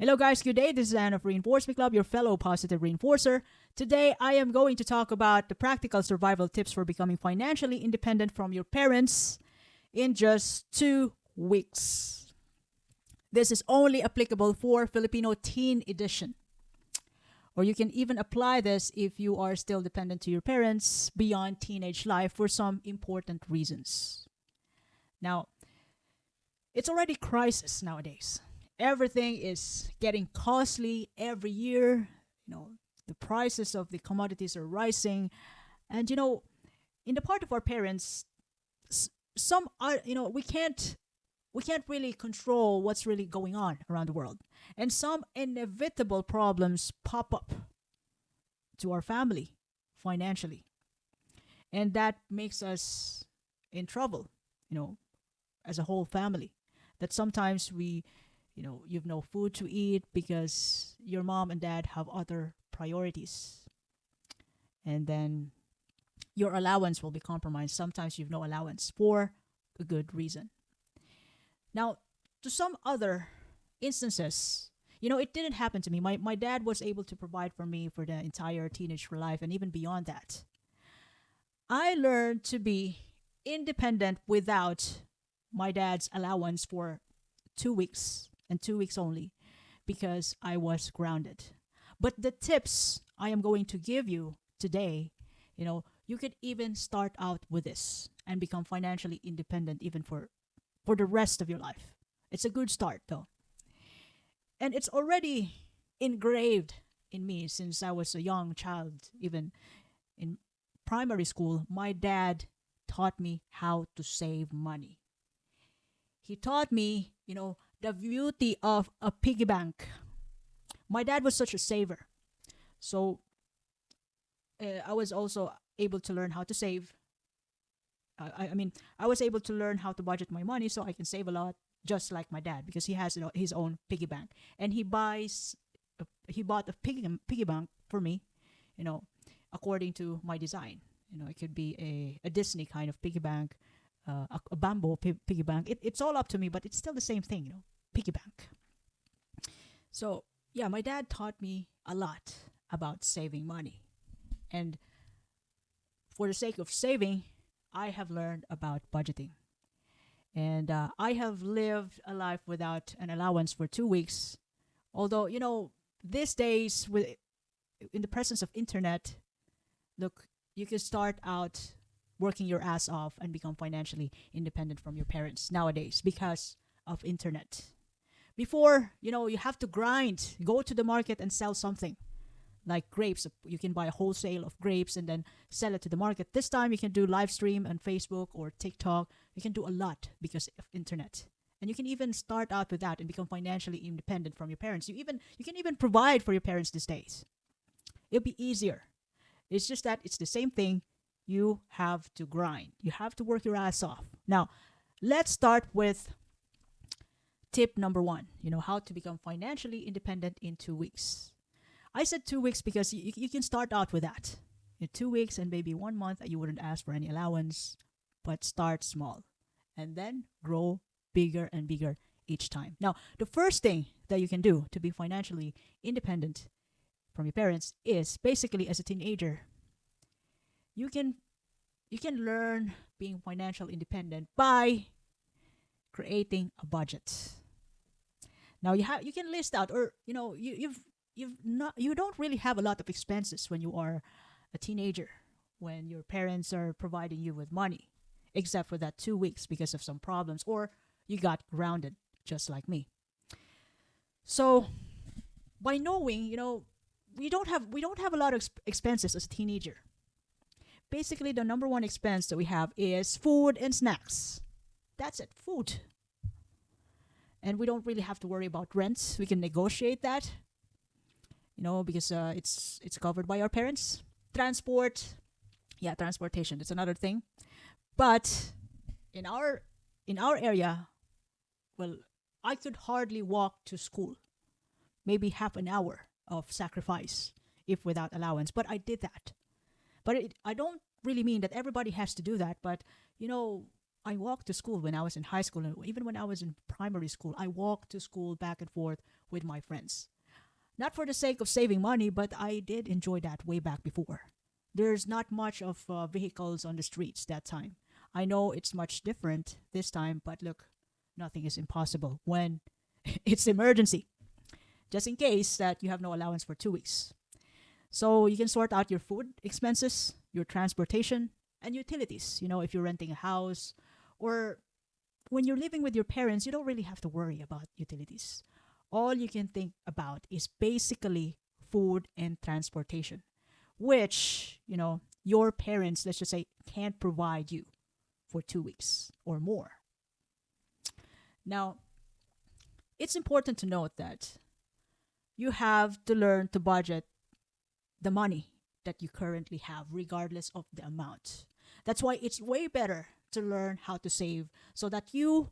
Hello, guys. Good day. This is Anna of Reinforcement Club, your fellow positive reinforcer. Today, I am going to talk about the practical survival tips for becoming financially independent from your parents in just 2 weeks. This is only applicable for Filipino Teen Edition. Or you can even apply this if you are still dependent to your parents beyond teenage life for some important reasons. Now, it's already crisis nowadays. Everything is getting costly every year. The prices of the commodities are rising, and in the part of our parents, some are we can't really control what's really going on around the world, and some inevitable problems pop up to our family financially, and that makes us in trouble. You know, as a whole family, that sometimes you've no food to eat because your mom and dad have other priorities. And then your allowance will be compromised. Sometimes you've no allowance for a good reason. Now, to some other instances, it didn't happen to me. My dad was able to provide for me for the entire teenage life and even beyond that. I learned to be independent without my dad's allowance for 2 weeks and 2 weeks only because I was grounded. But the tips I am going to give you today, you could even start out with this and become financially independent even for the rest of your life. It's a good start though. And it's already engraved in me since I was a young child, even in primary school. My dad taught me how to save money. He taught me, the beauty of a piggy bank. My dad was such a saver. So I was also able to learn how to save. I was able to learn how to budget my money so I can save a lot, just like my dad, because he has his own piggy bank, and he bought a piggy bank for me, according to my design. It could be a Disney kind of piggy bank, a bamboo piggy bank. It's all up to me, but it's still the same thing, piggy bank. So yeah, my dad taught me a lot about saving money, and for the sake of saving, I have learned about budgeting. And I have lived a life without an allowance for 2 weeks. Although, these days, in the presence of internet, look, you can start out working your ass off and become financially independent from your parents nowadays because of internet. Before, you have to grind, go to the market and sell something. Like grapes, you can buy a wholesale of grapes and then sell it to the market. This time you can do live stream on Facebook or TikTok. You can do a lot because of internet. And you can even start out with that and become financially independent from your parents. You can even provide for your parents these days. It'll be easier. It's just that it's the same thing. You have to grind. You have to work your ass off. Now, let's start with tip number 1. How to become financially independent in 2 weeks. I said 2 weeks because you can start out with that. In 2 weeks and maybe 1 month, you wouldn't ask for any allowance, but start small and then grow bigger and bigger each time. Now, the first thing that you can do to be financially independent from your parents is basically, as a teenager, you can learn being financially independent by creating a budget. Now you can list out, or you don't really have a lot of expenses when you are a teenager, when your parents are providing you with money, except for that 2 weeks because of some problems, or you got grounded just like me. So by knowing, we don't have a lot of expenses as a teenager. Basically, the number one expense that we have is food and snacks. That's it, food. And we don't really have to worry about rents. We can negotiate that, because it's covered by our parents. Transportation. That's another thing. But in our area, well, I could hardly walk to school. Maybe half an hour of sacrifice if without allowance. But I did that. But I don't really mean that everybody has to do that. But I walked to school when I was in high school, and even when I was in primary school, I walked to school back and forth with my friends. Not for the sake of saving money, but I did enjoy that way back before. There's not much of vehicles on the streets that time. I know it's much different this time, but look, nothing is impossible when it's emergency. Just in case that you have no allowance for 2 weeks. So you can sort out your food expenses, your transportation, and utilities. If you're renting a house or when you're living with your parents, you don't really have to worry about utilities. All you can think about is basically food and transportation, which, your parents, let's just say, can't provide you for 2 weeks or more. Now, it's important to note that you have to learn to budget the money that you currently have, regardless of the amount. That's why it's way better to learn how to save so that you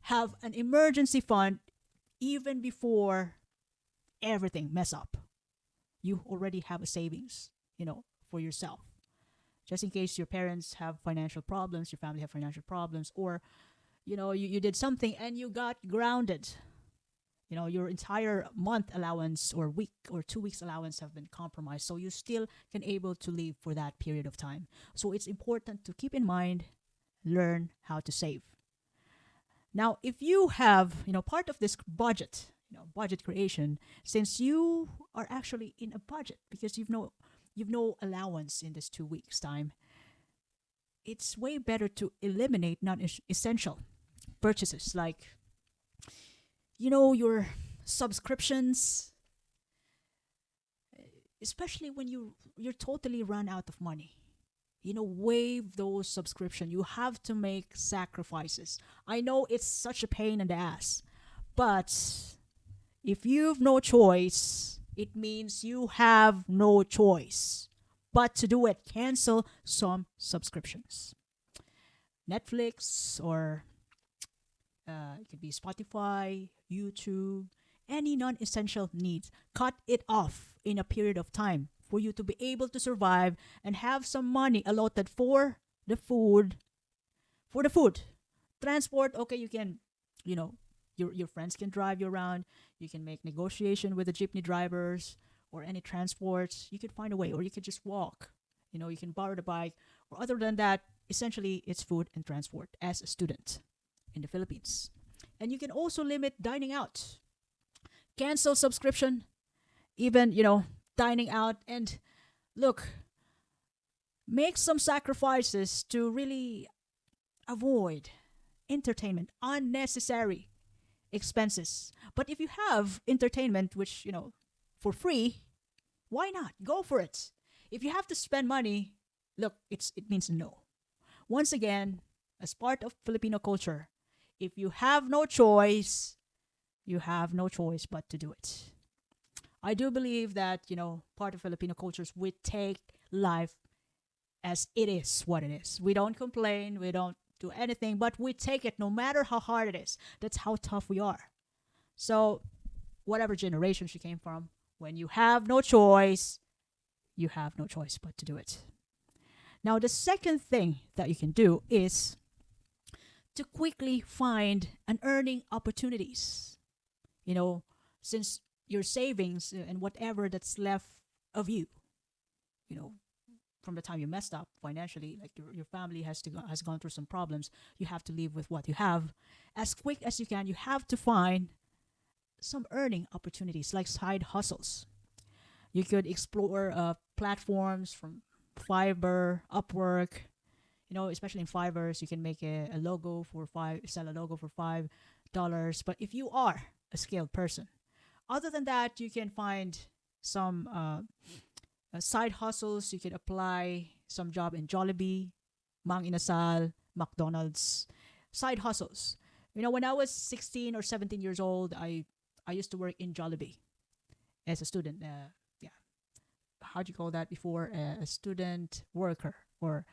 have an emergency fund even before everything mess up. You already have a savings, for yourself. Just in case your parents have financial problems, your family have financial problems, or, you did something and you got grounded. Your entire month allowance or week or 2 weeks allowance have been compromised. So you still can able to live for that period of time. So it's important to keep in mind, learn how to save. Now, if you have, part of this budget, budget creation, since you are actually in a budget because you've no allowance in this 2 weeks time, it's way better to eliminate non-essential purchases like, your subscriptions, especially when you're totally run out of money. Waive those subscription. You have to make sacrifices. I know it's such a pain in the ass, but if you've no choice, it means you have no choice but to do it. Cancel some subscriptions. Netflix, or it could be Spotify, YouTube, any non-essential needs. Cut it off in a period of time for you to be able to survive and have some money allotted for the food. For the food. Transport, okay, you can, your friends can drive you around. You can make negotiation with the jeepney drivers or any transports. You could find a way, or you could just walk. You can borrow the bike. Or other than that, essentially, it's food and transport as a student in the Philippines. And you can also limit dining out. Cancel subscription, even, dining out. And look, make some sacrifices to really avoid entertainment, unnecessary expenses. But if you have entertainment, which, for free, why not? Go for it. If you have to spend money, look, it means no. Once again, as part of Filipino culture, if you have no choice, you have no choice but to do it. I do believe that, part of Filipino cultures, we take life as it is what it is. We don't complain, we don't do anything, but we take it no matter how hard it is. That's how tough we are. So, whatever generation she came from, when you have no choice, you have no choice but to do it. Now, the second thing that you can do is to quickly find an earning opportunities. Since your savings and whatever that's left of you, from the time you messed up financially, like your family has gone through some problems, you have to live with what you have. As quick as you can, you have to find some earning opportunities like side hustles. You could explore platforms from Fiverr, Upwork. Especially in Fiverr, you can make a logo for sell a logo for $5. But if you are a skilled person, other than that, you can find some side hustles. You can apply some job in Jollibee, Mang Inasal, McDonald's. Side hustles. When I was 16 or 17 years old, I used to work in Jollibee as a student. How do you call that before? A student worker, or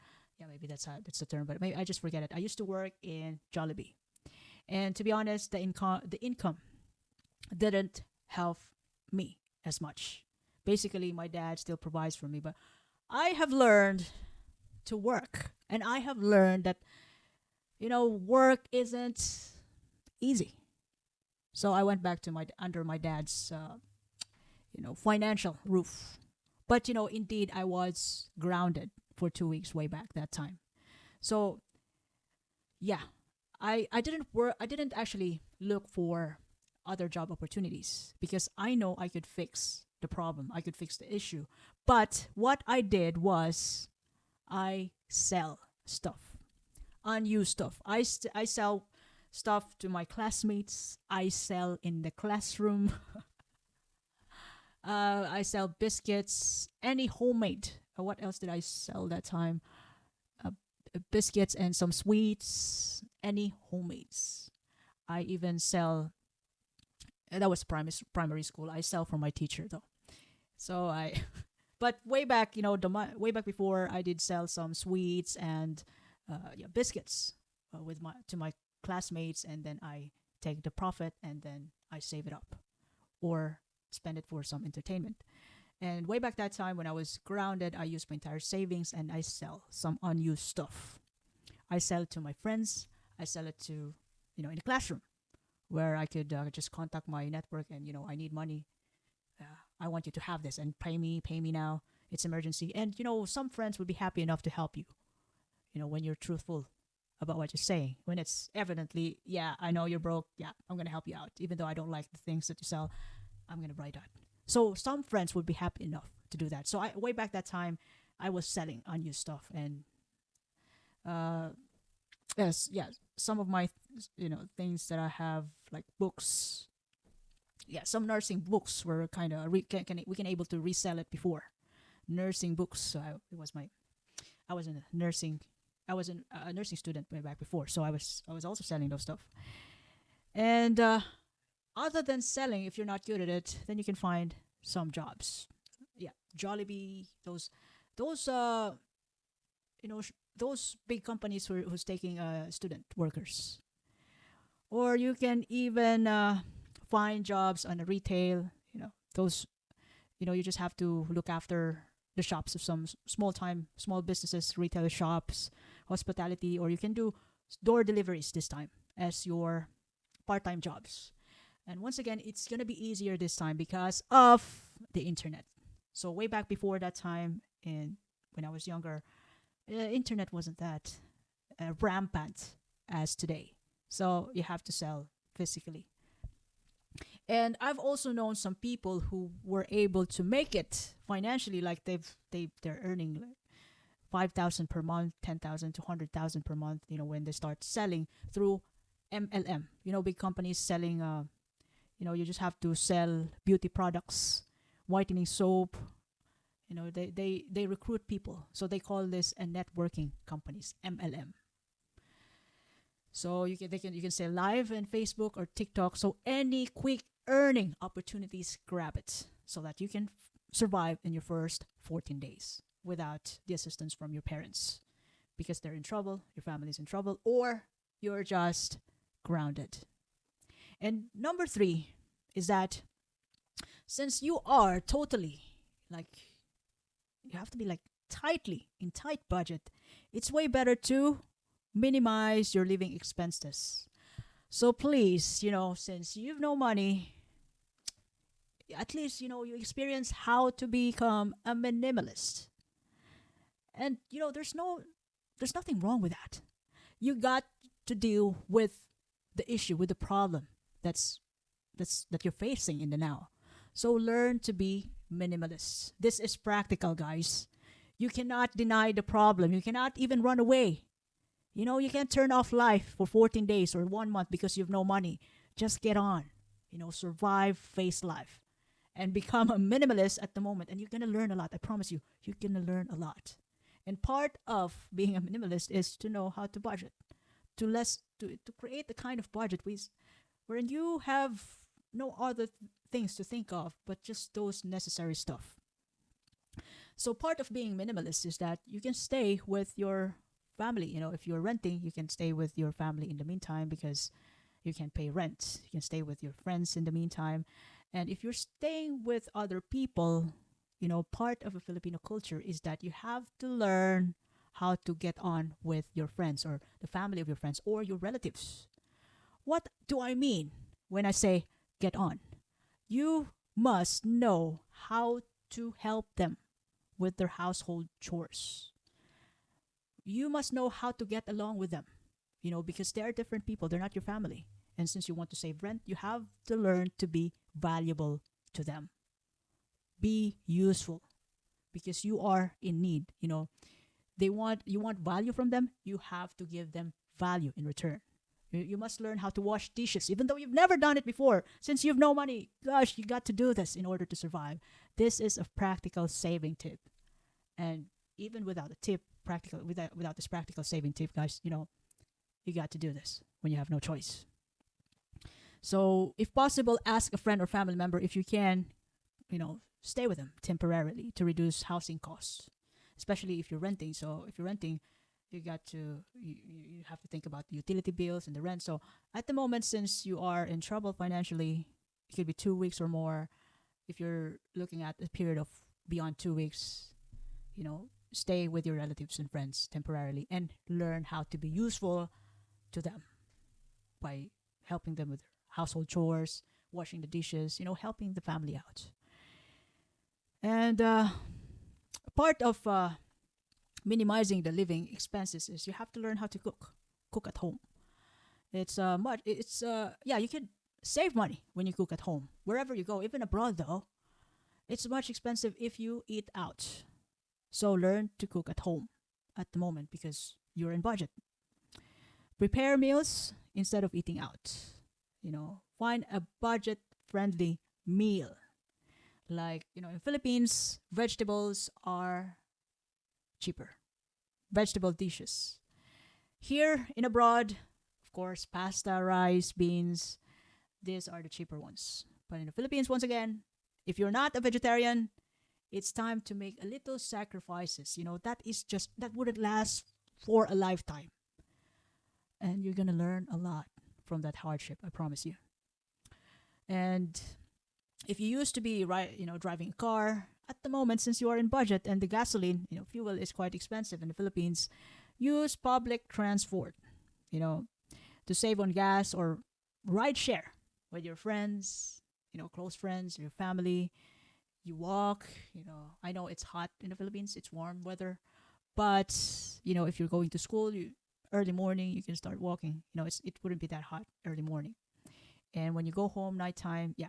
maybe that's the term, but maybe I just forget it. I used to work in Jollibee, and to be honest, the income didn't help me as much. Basically, my dad still provides for me, but I have learned to work, and I have learned that work isn't easy. So I went back to my under my dad's financial roof. But indeed I was grounded for 2 weeks way back that time. So yeah, I didn't work. I didn't actually look for other job opportunities because I know I could fix the problem. I could fix the issue. But what I did was I sell stuff, unused stuff. I sell stuff to my classmates. I sell in the classroom. I sell biscuits, any homemade. What else did I sell that time? Uh, Biscuits and some sweets, any homemades. I even sell. That was primary school. I sell for my teacher though. So I, but way back, way back before, I did sell some sweets and yeah, biscuits with my to my classmates, and then I take the profit and then I save it up or spend it for some entertainment. And way back that time when I was grounded, I used my entire savings and I sell some unused stuff. I sell it to my friends. I sell it to, in the classroom where I could just contact my network and, I need money. I want you to have this and pay me now. It's emergency. And, some friends would be happy enough to help you, when you're truthful about what you're saying. When it's evidently, yeah, I know you're broke. Yeah, I'm going to help you out. Even though I don't like the things that you sell, I'm going to buy that. So some friends would be happy enough to do that. So way back that time, I was selling unused stuff, and uh, yes, yeah, some of my things that I have like books. Yeah, some nursing books were kind of we can able to resell it before nursing books. So it was my I was in a nursing I was a nursing student way back before, so I was also selling those stuff. And other than selling, if you're not good at it, then you can find some jobs. Yeah, Jollibee, those those big companies who's taking student workers, or you can even find jobs on the retail. Those you just have to look after the shops of some small businesses, retail shops, hospitality, or you can do door deliveries this time as your part-time jobs. And once again, it's going to be easier this time because of the internet. So way back before that time, in when I was younger, internet wasn't that rampant as today. So you have to sell physically. And I've also known some people who were able to make it financially, like they're earning like 5,000 per month, 10,000 to 100,000 per month. When they start selling through MLM. Big companies selling. You just have to sell beauty products, whitening soap. They recruit people, so they call this a networking companies, MLM. So you can say live in Facebook or TikTok. So any quick earning opportunities, grab it so that you can survive in your first 14 days without the assistance from your parents because they're in trouble, your family's in trouble, or you're just grounded. And number 3 is that since you are totally like you have to be like tightly in tight budget, it's way better to minimize your living expenses. So please, since you've no money, at least you experience how to become a minimalist. And there's nothing wrong with that. You got to deal with the issue, with the problem that you're facing in the now. So learn to be minimalist. This is practical, guys. You cannot deny the problem. You cannot even run away. You can't turn off life for 14 days or 1 month because you have no money. Just get on. Survive, face life, and become a minimalist at the moment. And you're going to learn a lot. I promise you, you're going to learn a lot. And part of being a minimalist is to know how to budget, to create the kind of budget wherein you have no other things to think of but just those necessary stuff. So part of being minimalist is that you can stay with your family. If you're renting, you can stay with your family in the meantime because you can pay rent. You can stay with your friends in the meantime. And if you're staying with other people, part of a Filipino culture is that you have to learn how to get on with your friends or the family of your friends or your relatives. What do I mean when I say get on? You must know how to help them with their household chores. You must know how to get along with them, because they are different people. They're not your family. And since you want to save rent, you have to learn to be valuable to them. Be useful because you are in need. You want value from them, you have to give them value in return. You must learn how to wash dishes, even though you've never done it before. Since you've no money, gosh, you got to do this in order to survive. This is a practical saving tip. And even without a tip, without this practical saving tip, guys, you got to do this when you have no choice. So, if possible, ask a friend or family member if you can, stay with them temporarily to reduce housing costs, especially if you're renting. So, if you're renting, you have to think about the utility bills and the rent. So, at the moment, since you are in trouble financially, it could be 2 weeks or more. If you're looking at a period of beyond 2 weeks, stay with your relatives and friends temporarily and learn how to be useful to them by helping them with household chores, washing the dishes, helping the family out. And part of minimizing the living expenses is you have to learn how to cook at home. You can save money when you cook at home. Wherever you go, even abroad though, it's much expensive if you eat out. So learn to cook at home at the moment because you're in budget. Prepare meals instead of eating out. Find a budget friendly meal. Like, in Philippines, vegetables are cheaper. Vegetable dishes. Here in abroad, of course, pasta, rice, beans, these are the cheaper ones. But in the Philippines, once again, if you're not a vegetarian, it's time to make a little sacrifices. That wouldn't last for a lifetime. And you're going to learn a lot from that hardship, I promise you. And if you used to be driving a car, at the moment, since you are in budget and the gasoline, fuel is quite expensive in the Philippines, use public transport, to save on gas or ride share with your friends, close friends, your family. You walk, I know it's hot in the Philippines, it's warm weather, but, if you're going to school, early morning, you can start walking. It wouldn't be that hot early morning. And when you go home nighttime, yeah.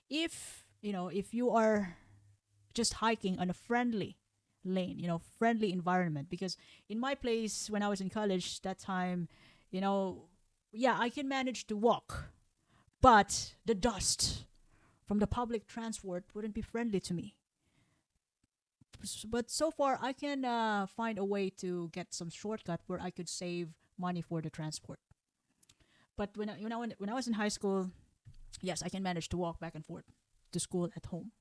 If you are just hiking on a friendly lane, friendly environment, because in my place when I was in college that time, I can manage to walk, but the dust from the public transport wouldn't be friendly to me. But so far, I can find a way to get some shortcut where I could save money for the transport. But when I was in high school, yes, I can manage to walk back and forth to school at home.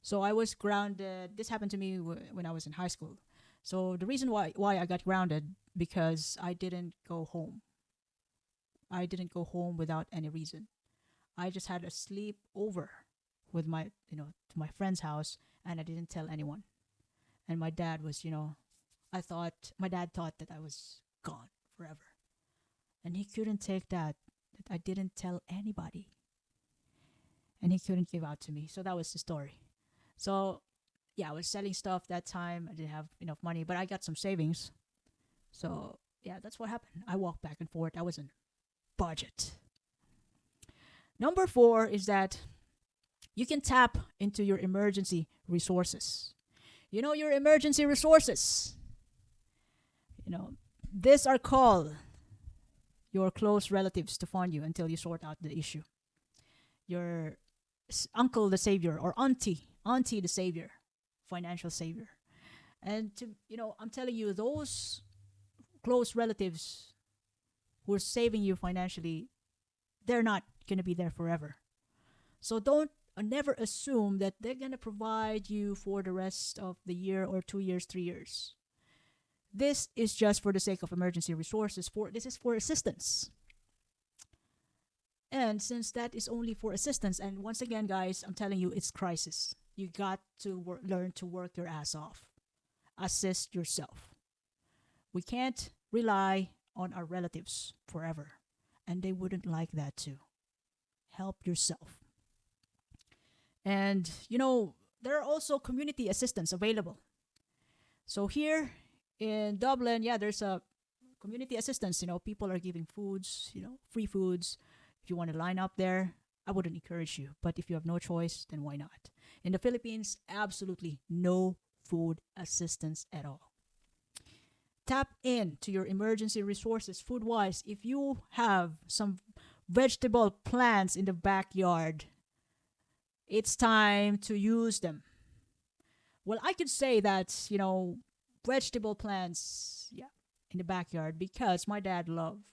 So I was grounded. This happened to me when I was in high school. So the reason why I got grounded because I didn't go home. I didn't go home without any reason. I just had a sleep over with to my friend's house, and I didn't tell anyone. And my dad was, my dad thought that I was gone forever. And he couldn't take that I didn't tell anybody. And he couldn't give out to me. So that was the story. So, yeah, I was selling stuff that time. I didn't have enough money, but I got some savings. So, yeah, that's what happened. I walked back and forth. I was in budget. Number 4 is that you can tap into your emergency resources. Your emergency resources. These are called your close relatives to fund you until you sort out the issue. Your uncle the savior or auntie the savior, financial savior. And I'm telling you, those close relatives who are saving you financially, they're not going to be there forever. So don't never assume that they're going to provide you for the rest of the year or 2 years, 3 years. This is just for the sake of emergency resources. This is for assistance. And since that is only for assistance, and once again, guys, I'm telling you, it's crisis. You got to learn to work your ass off. Assist yourself. We can't rely on our relatives forever, and they wouldn't like that too. Help yourself. And there are also community assistance available. So here in Dublin, yeah, there's a community assistance. People are giving foods, free foods. If you want to line up there, I wouldn't encourage you. But if you have no choice, then why not? In the Philippines, absolutely no food assistance at all. Tap in to your emergency resources food wise. If you have some vegetable plants in the backyard, it's time to use them. Well, I could say that, vegetable plants, yeah, in the backyard because my dad loved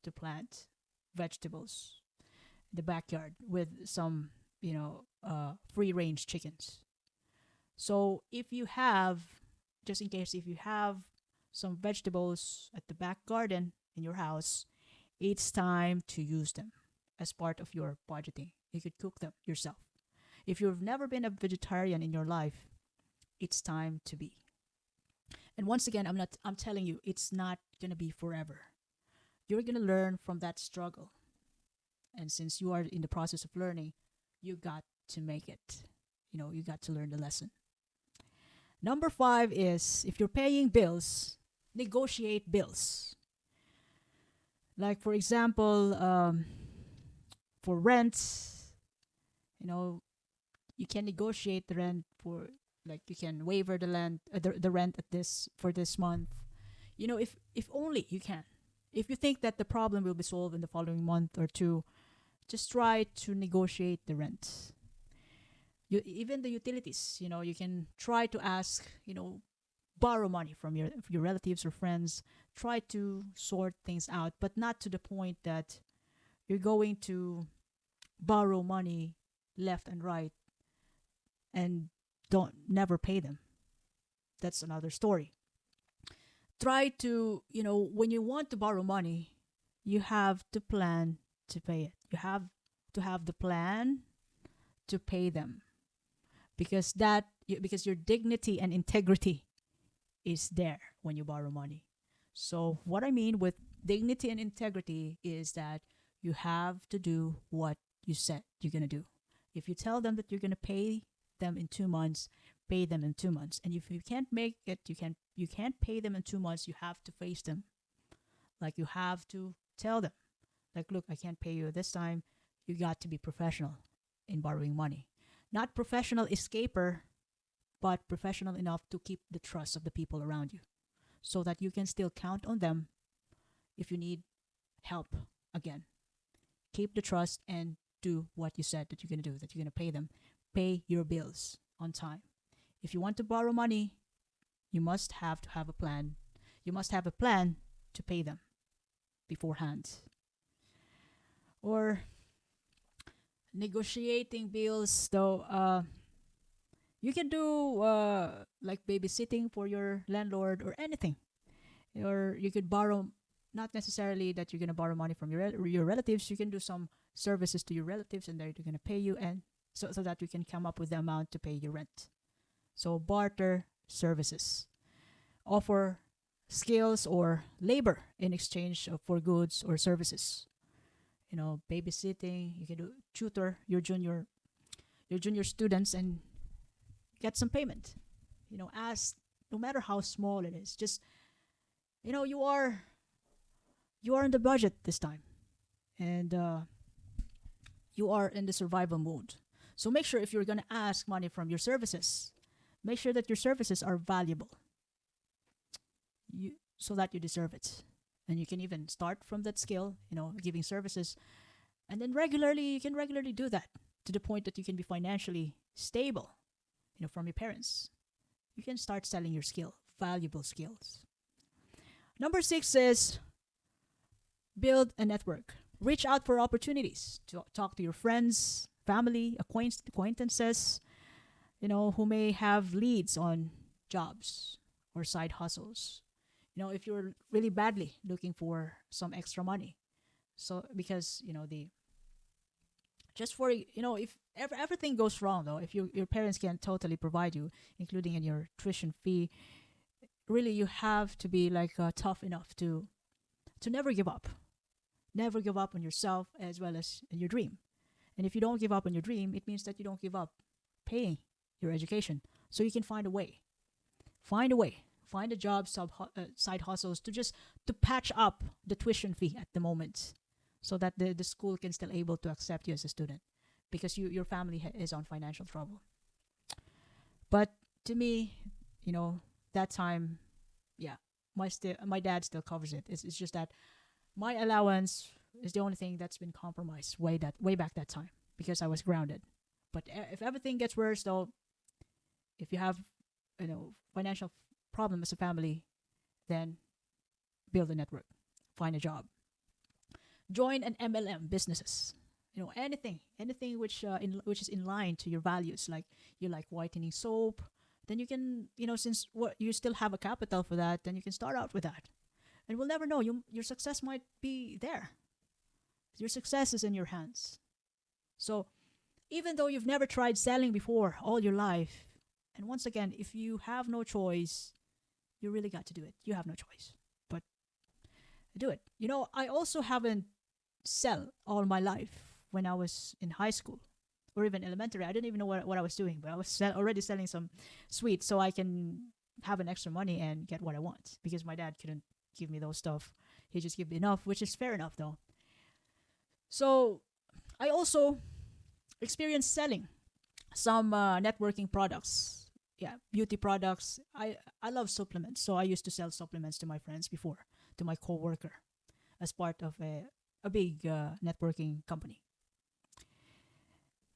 to plant vegetables in the backyard with some, free range chickens. So if you have, just in case, if you have some vegetables at the back garden in your house, it's time to use them as part of your budgeting. You could cook them yourself. If you've never been a vegetarian in your life, it's time to be. And once again, I'm telling you, it's not going to be forever. You're going to learn from that struggle. And since you are in the process of learning, you got to make it. You got to learn the lesson. Number 5 is if you're paying bills, negotiate bills. Like, for example, for rent, you know, you can negotiate the rent for, like, you can waiver the rent at this for this month. If only you can. If you think that the problem will be solved in the following month or two, just try to negotiate the rent. Even the utilities, you can try to ask, borrow money from your relatives or friends. Try to sort things out, but not to the point that you're going to borrow money left and right and don't never pay them. That's another story. Try to, when you want to borrow money, you have to plan to pay it. You have to have the plan to pay them because your dignity and integrity is there when you borrow money. So what I mean with dignity and integrity is that you have to do what you said you're going to do. If you tell them that you're going to pay them in 2 months, pay them in 2 months. And if you can't make it, you can't pay them in 2 months, you have to face them. Like, you have to tell them, like, look, I can't pay you this time. You got to be professional in borrowing money. Not professional escaper, but professional enough to keep the trust of the people around you so that you can still count on them if you need help again. Keep the trust and do what you said that you're going to do, that you're going to pay them. Pay your bills on time. If you want to borrow money, you must have to have a plan. You must have a plan to pay them beforehand. Or negotiating bills, though, you can do like babysitting for your landlord or anything. Or you could borrow, not necessarily that you're going to borrow money from your relatives. You can do some services to your relatives and they're going to pay you, and so that you can come up with the amount to pay your rent. So barter services. Offer skills or labor in exchange for goods or services. Babysitting, you can do tutor your junior students and get some payment. As no matter how small it is, just you are in the budget this time, and you are in the survival mode. So make sure if you're gonna ask money from your services, make sure that your services are valuable. So that you deserve it, and you can even start from that skill. Giving services, and then you can regularly do that to the point that you can be financially stable. From your parents, you can start selling your skill, valuable skills. Number 6 is build a network. Reach out for opportunities to talk to your friends, family, acquaintances, who may have leads on jobs or side hustles. If you're really badly looking for some extra money. So, because, just for, if everything goes wrong, though, if your parents can't totally provide you, including in your tuition fee, really you have to be like tough enough to never give up. Never give up on yourself as well as your dream. And if you don't give up on your dream, it means that you don't give up paying your education. So you can find a way. Find a way. Find a job, side hustles to just to patch up the tuition fee at the moment, so that the school can still able to accept you as a student, because your family is on financial trouble. But to me, you know, that time, yeah, my dad still covers it. It's just that my allowance is the only thing that's been compromised way back that time, because I was grounded. But if everything gets worse, though, if you have financial problem as a family, then build a network, find a job, join an MLM businesses. Anything which is in line to your values. Like you like whitening soap, then you can, since what you still have a capital for that, then you can start out with that. And we'll never know. Your success might be there. Your success is in your hands. So even though you've never tried selling before all your life, and once again, if you have no choice, you really got to do it. You have no choice, but do it. I also haven't sell all my life when I was in high school or even elementary. I didn't even know what I was doing, but I was already selling some sweets so I can have an extra money and get what I want, because my dad couldn't give me those stuff. He just gave me enough, which is fair enough though. So I also experienced selling some networking products. Yeah, beauty products. I love supplements, so I used to sell supplements to my friends before, to my coworker, as part of a big networking company.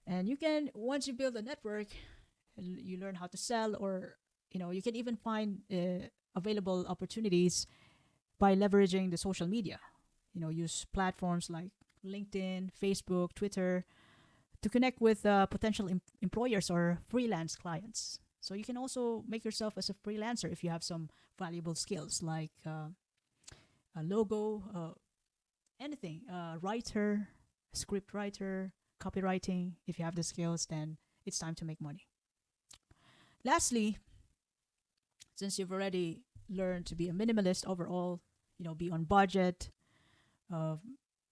And you can, once you build a network, you learn how to sell, or you can even find available opportunities by leveraging the social media. Use platforms like LinkedIn, Facebook, Twitter to connect with potential employers or freelance clients. So you can also make yourself as a freelancer if you have some valuable skills like a logo, anything, writer, script writer, copywriting. If you have the skills, then it's time to make money. Lastly, since you've already learned to be a minimalist overall, be on budget, uh,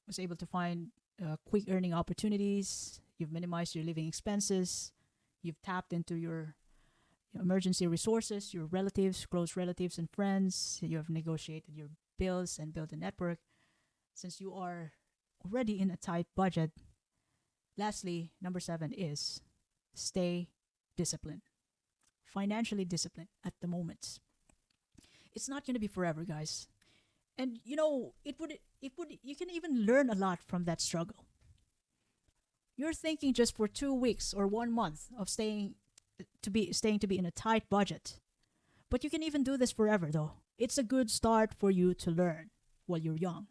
was able to find quick earning opportunities, you've minimized your living expenses, you've tapped into your emergency resources, your relatives, close relatives and friends, you have negotiated your bills and built a network. Since you are already in a tight budget, lastly, number 7 is stay disciplined. Financially disciplined at the moment. It's not going to be forever, guys. And it would you can even learn a lot from that struggle. You're thinking just for 2 weeks or 1 month of staying to be in a tight budget. But you can even do this forever though. It's a good start for you to learn while you're young.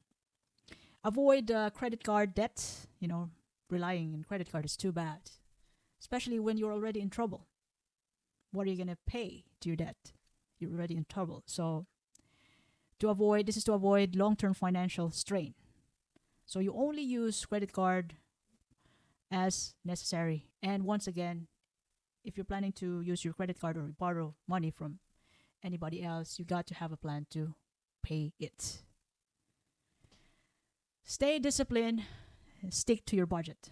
Avoid credit card debt. Relying on credit card is too bad, especially when you're already in trouble. What are you going to pay to your debt? You're already in trouble. So this is to avoid long-term financial strain. So you only use credit card as necessary. And once again, if you're planning to use your credit card or borrow money from anybody else, you got to have a plan to pay it. Stay disciplined, stick to your budget.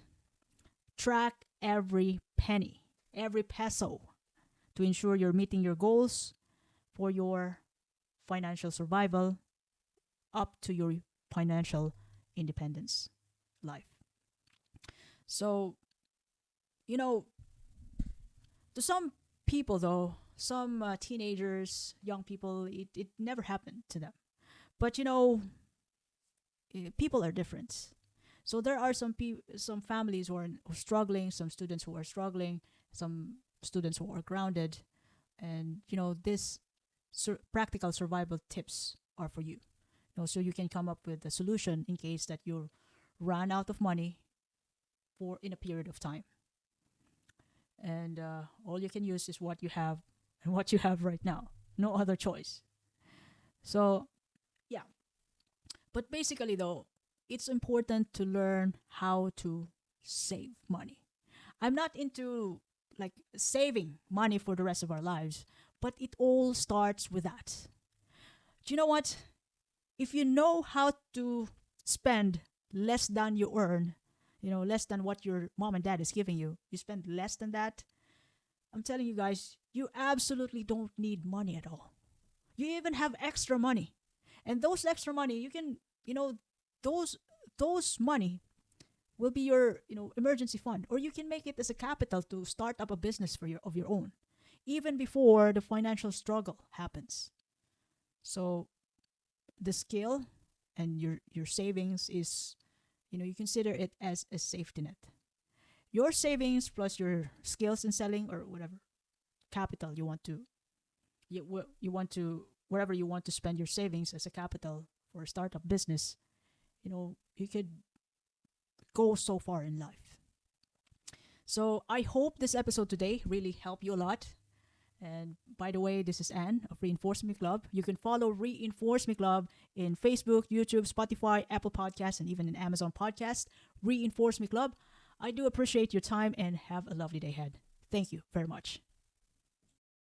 Track every penny, every peso to ensure you're meeting your goals for your financial survival up to your financial independence life. So, to some people though, some teenagers, young people, it never happened to them. But people are different. So there are some families who are struggling, some students who are struggling, some students who are grounded, and this practical survival tips are for you. So you can come up with a solution in case that you run out of money for in a period of time. And all you can use is what you have and what you have right now. No other choice. So yeah, but basically though, it's important to learn how to save money. I'm not into like saving money for the rest of our lives. But it all starts with that. Do you know what? If you know how to spend less than you earn, less than what your mom and dad is giving you, you spend less than that. I'm telling you guys, you absolutely don't need money at all. You even have extra money. And those extra money, you can, those money will be your, emergency fund, or you can make it as a capital to start up a business for your own, even before the financial struggle happens. So the skill and your savings is, you consider it as a safety net. Your savings plus your skills in selling or whatever capital you want to wherever you want to spend your savings as a capital for a startup business, you could go so far in life. So I hope this episode today really helped you a lot. And by the way, this is Anne of Reinforce Me Club. You can follow Reinforce Me Club in Facebook, YouTube, Spotify, Apple Podcasts, and even in Amazon Podcast. Reinforce Me Club. I do appreciate your time and have a lovely day ahead. Thank you very much.